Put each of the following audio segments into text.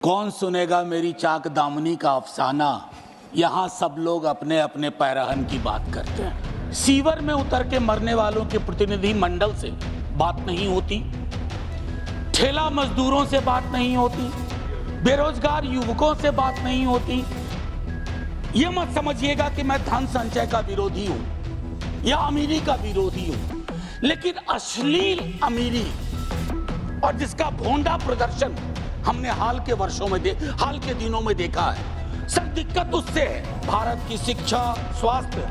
कौन सुनेगा मेरी चाक दामनी का अफसाना। यहाँ सब लोग अपने अपने पैरहन की बात करते हैं। सीवर में उतर के मरने वालों के प्रतिनिधि मंडल से बात नहीं होती, ठेला मजदूरों से बात नहीं होती, बेरोजगार युवकों से बात नहीं होती। ये मत समझिएगा कि मैं धन संचय का विरोधी हूं या अमीरी का विरोधी हूं, लेकिन अश्लील अमीरी और जिसका भोंडा प्रदर्शन हमने हाल के दिनों में देखा है। सब दिक्कत उससे है। भारत की शिक्षा, स्वास्थ्य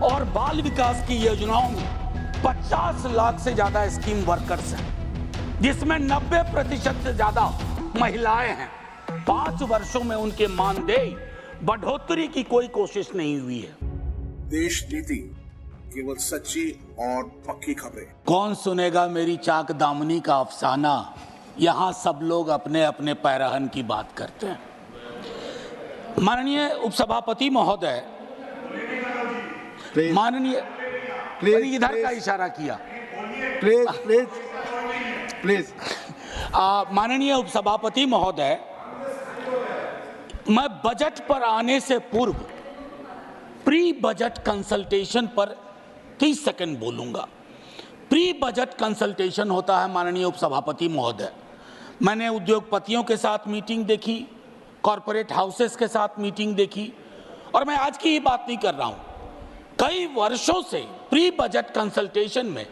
और बाल विकास की योजनाओं में 50 लाख से ज्यादा स्कीम वर्कर्स हैं, जिसमें 90% से ज्यादा महिलाएं हैं। 5 वर्षों में उनके मानदेय बढ़ोतरी की कोई कोशिश नहीं हुई है। देश नीति केवल सच्ची और पक्की खबरें। कौन सुनेगा मेरी चाक दामनी का अफसाना। यहाँ सब लोग अपने अपने पैरहन की बात करते हैं। माननीय उपसभापति महोदय, माननीय इधर का इशारा किया, प्लीज। माननीय उपसभापति महोदय, मैं बजट पर आने से पूर्व प्री बजट कंसल्टेशन पर 30 सेकंड बोलूंगा। प्री बजट कंसल्टेशन होता है माननीय उपसभापति महोदय। मैंने उद्योगपतियों के साथ मीटिंग देखी, कॉरपोरेट हाउसेस के साथ मीटिंग देखी, और मैं आज की ही बात नहीं कर रहा हूं। कई वर्षों से प्री बजट कंसल्टेशन में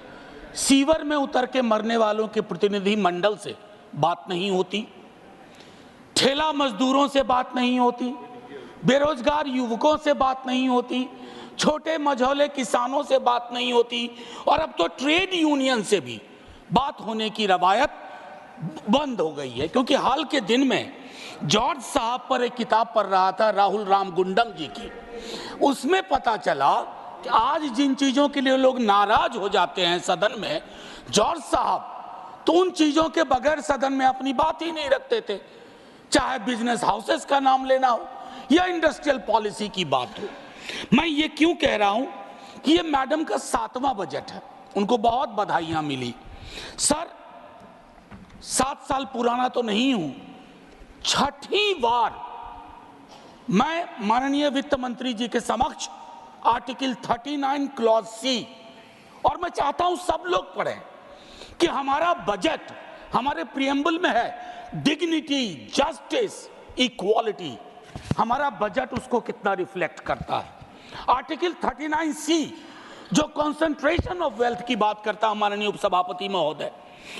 सीवर में उतर के मरने वालों के प्रतिनिधि मंडल से बात नहीं होती, ठेला मजदूरों से बात नहीं होती, बेरोजगार युवकों से बात नहीं होती, छोटे मझौले किसानों से बात नहीं होती, और अब तो ट्रेड यूनियन से भी बात होने की रवायत बंद हो गई है। क्योंकि हाल के दिन में जॉर्ज साहब पर एक किताब पढ़ रहा था, राहुल राम गुंडम जी की। उसमें पता चला कि आज जिन चीजों के लिए लोग नाराज हो जाते हैं सदन में, जॉर्ज साहब तो उन चीजों के बगैर सदन में अपनी बात ही नहीं रखते थे। चाहे बिजनेस हाउसेस का नाम लेना हो या इंडस्ट्रियल पॉलिसी की बात हो। मैं ये क्यों कह रहा हूं कि ये मैडम का 7वां बजट है, उनको बहुत बधाइयां मिली। सर, 7 साल पुराना तो नहीं हूं, 6ठी बार मैं माननीय वित्त मंत्री जी के समक्ष आर्टिकल 39 क्लॉज सी, और मैं चाहता हूं सब लोग पढ़ें कि हमारा बजट हमारे प्रियम्बल में है, डिग्निटी, जस्टिस, इक्वालिटी। हमारा बजट उसको कितना रिफ्लेक्ट करता है। आर्टिकल 39 सी जो कंसंट्रेशन ऑफ वेल्थ की बात करता है माननीय उपसभापति महोदय,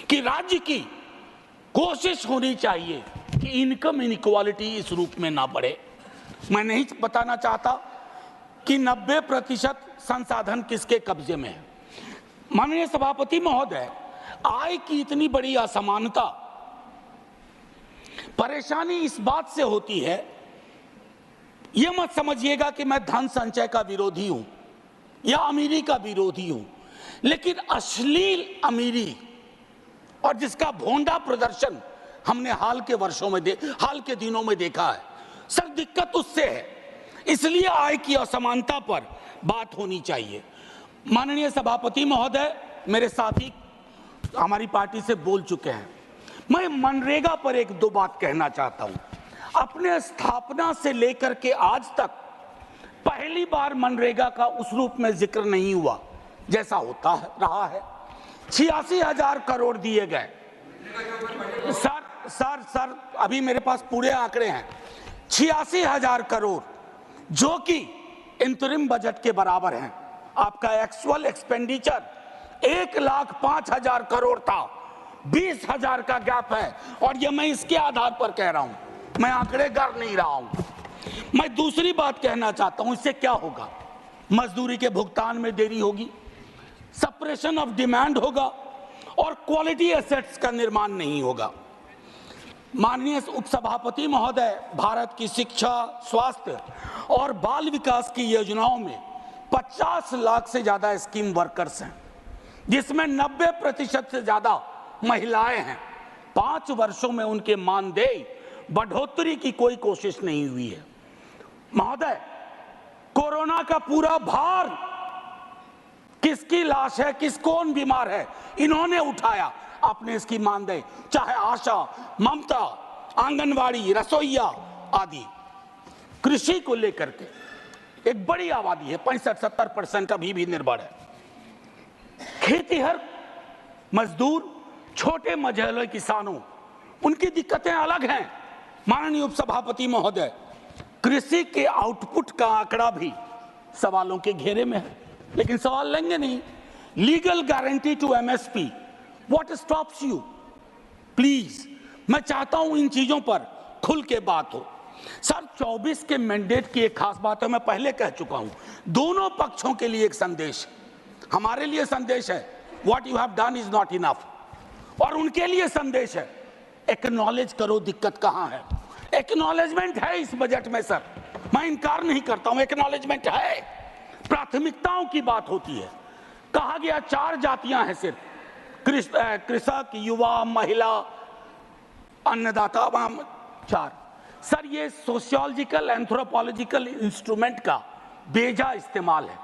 कि राज्य की कोशिश होनी चाहिए कि इनकम इनइक्वालिटी इस रूप में ना बढ़े। मैं नहीं बताना चाहता कि 90% संसाधन किसके कब्जे में है। माननीय सभापति महोदय, आय की इतनी बड़ी असमानता, परेशानी इस बात से होती है, यह मत समझिएगा कि मैं धन संचय का विरोधी हूं या अमीरी का विरोधी हूं, लेकिन अश्लील अमीरी और जिसका भोंडा प्रदर्शन हमने हाल के दिनों में देखा है। सर, दिक्कत उससे है, इसलिए आय की असमानता पर बात होनी चाहिए। माननीय सभापति महोदय, मेरे साथी हमारी पार्टी से बोल चुके हैं। मैं मनरेगा पर 1-2 बात कहना चाहता हूं। अपने स्थापना से लेकर के आज तक पहली बार मनरेगा का उस रूप में जिक्र नहीं हुआ जैसा होता रहा है। 86,000 करोड़ दिए गए। सर, अभी मेरे पास पूरे आंकड़े हैं। 86,000 करोड़, जो कि इंतरिम बजट के बराबर हैं। आपका एक्चुअल एक्सपेंडिचर 1,05,000 करोड़ था, 20,000 का गैप है, और ये मैं इसके आधार पर कह रहा हूं, मैं आंकड़े कर नहीं रहा हूं। मैं दूसरी बात कहना चाहता हूं, इससे क्या होगा? मजदूरी के भुगतान में देरी होगी, सप्रेशन ऑफ डिमांड होगा, और क्वालिटी एसेट्स का निर्माण नहीं होगा। माननीय उपसभापति महोदय, भारत की शिक्षा, स्वास्थ्य और बाल विकास की योजनाओं में 50 लाख से ज्यादा स्कीम वर्कर्स हैं, जिसमें 90% से ज्यादा महिलाएं हैं। 5 वर्षों में उनके मानदेय बढ़ोतरी की कोई कोशिश नहीं हुई है। महोदय, कोरोना का पूरा भार किसकी लाश है, कौन बीमार है, इन्होंने उठाया। आपने इसकी मानदेय, चाहे आशा, ममता, आंगनवाड़ी, रसोईया आदि। कृषि को लेकर के एक बड़ी आबादी है, 65-70% अभी भी निर्भर है। खेतीहर मजदूर, छोटे मझोले किसानों, उनकी दिक्कतें अलग हैं माननीय उपसभापति महोदय। कृषि के आउटपुट का आंकड़ा भी सवालों के घेरे में है, लेकिन सवाल लेंगे नहीं। Legal guarantee to MSP, what stops you? Please, मैं चाहता हूं इन चीजों पर खुल के बात हो। सर, 24 के मैंडेट की एक खास बात है, मैं पहले कह चुका हूं, दोनों पक्षों के लिए एक संदेश, हमारे लिए संदेश है what you have done is not enough, और उनके लिए संदेश है एक्नॉलेज करो दिक्कत कहां है। एक्नॉलेजमेंट है इस बजट में सर, मैं इनकार नहीं करता हूं, एक्नॉलेजमेंट है। प्राथमिकताओं की बात होती है। कहा गया 4 जातियां हैं सिर्फ, कृषक, युवा, महिला, अन्नदाता, 4। सर, ये सोशियोलॉजिकल एंथ्रोपोलॉजिकल इंस्ट्रूमेंट का बेजा इस्तेमाल है।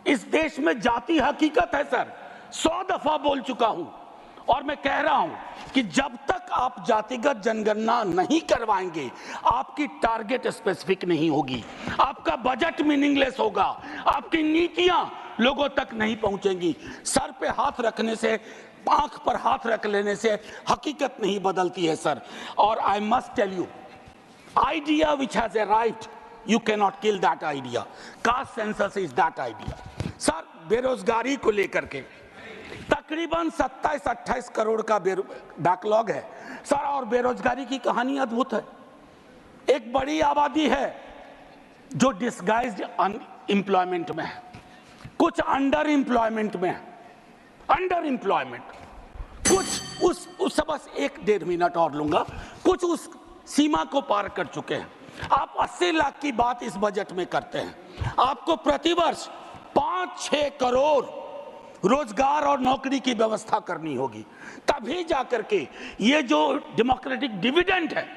इस देश में जाति हकीकत है सर, 100 दफा बोल चुका हूं, और मैं कह रहा हूं कि जब तक आप जातिगत जनगणना नहीं करवाएंगे, आपकी टारगेट स्पेसिफिक नहीं होगी, आपका बजट मीनिंगलेस होगा, आपकी नीतियां लोगों तक नहीं पहुंचेंगी। सर पे हाथ रखने से, आंख पर हाथ रख लेने से हकीकत नहीं बदलती है सर। और I must tell you, idea which has arrived, you cannot kill that idea. Caste census is that idea. Sir, बेरोजगारी को लेकर के तकरीबन 27-28 करोड़ का बैकलॉग है सर, और बेरोजगारी की कहानी अद्भुत है। एक बड़ी आबादी है जो डिस्गाइज्ड अनएम्प्लॉयमेंट में है, कुछ अंडर एम्प्लॉयमेंट में है, अंडर एम्प्लॉयमेंट, कुछ उस बस 1-1.5 मिनट और लूंगा, कुछ उस सीमा को पार कर चुके हैं। आप 80 लाख की बात इस बजट में करते हैं। आपको प्रतिवर्ष 5-6 करोड़ रोजगार और नौकरी की व्यवस्था करनी होगी, तभी जाकर के ये जो डेमोक्रेटिक डिविडेंड है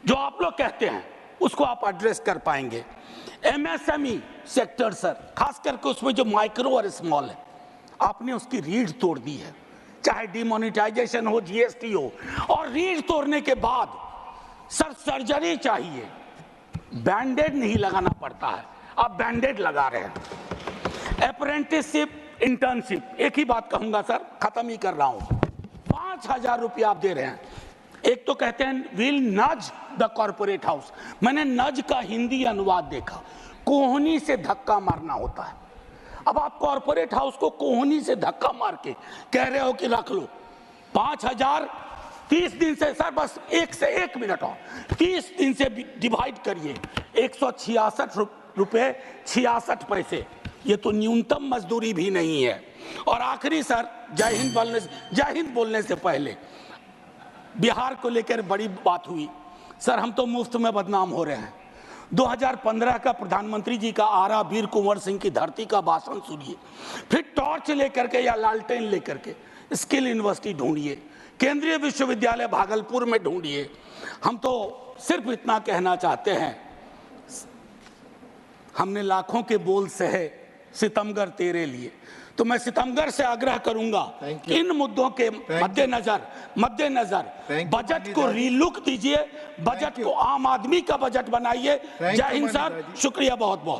जो आप लोग कहते हैं, उसको आप एड्रेस कर पाएंगे। एमएसएमई सेक्टर सर, खास करके उसमें जो माइक्रो और स्मॉल है, आपने उसकी रीढ़ तोड़ दी है, चाहे डिमोनेटाइजेशन हो, जीएसटी हो, और रीढ़ तोड़ने के बाद सर सर्जरी चाहिए, बैंडेड नहीं लगाना पड़ता है, आप बैंडेड लगा रहे हैं। अप्रेंटिसशिप, इंटर्नशिप, एक ही बात कहूंगा सर, खत्म ही कर रहा हूं, 5,000 रुपया आप दे रहे हैं। एक तो कहते हैं विल नज द कॉर्पोरेट हाउस, मैंने नज का हिंदी अनुवाद देखा, कोहनी से धक्का मारना होता है। अब आप कॉर्पोरेट हाउस को कोहनी से धक्का मार के कह रहे हो कि रख लो 5,000, 30 दिन से सर, बस 1 मिनट और 30 दिन से डिवाइड करिए, 166 रुपये 66 पैसे, ये तो न्यूनतम मजदूरी भी नहीं है। और आखिरी सर, जय हिंद बोलने से पहले बिहार को लेकर बड़ी बात हुई सर, हम तो मुफ्त में बदनाम हो रहे हैं। 2015 का प्रधानमंत्री जी का आरा वीर कुंवर सिंह की धरती का भाषण सुनिए, फिर टॉर्च लेकर के या लालटेन लेकर के स्किल यूनिवर्सिटी ढूंढिए, केंद्रीय विश्वविद्यालय भागलपुर में ढूंढिए। हम तो सिर्फ इतना कहना चाहते हैं, हमने लाखों के बोल सहे सितमगर तेरे लिए, तो मैं सितमगर से आग्रह करूंगा इन मुद्दों के मद्देनजर बजट को रीलुक दीजिए, बजट को आम आदमी का बजट बनाइए। जय हिंद सर, शुक्रिया बहुत बहुत।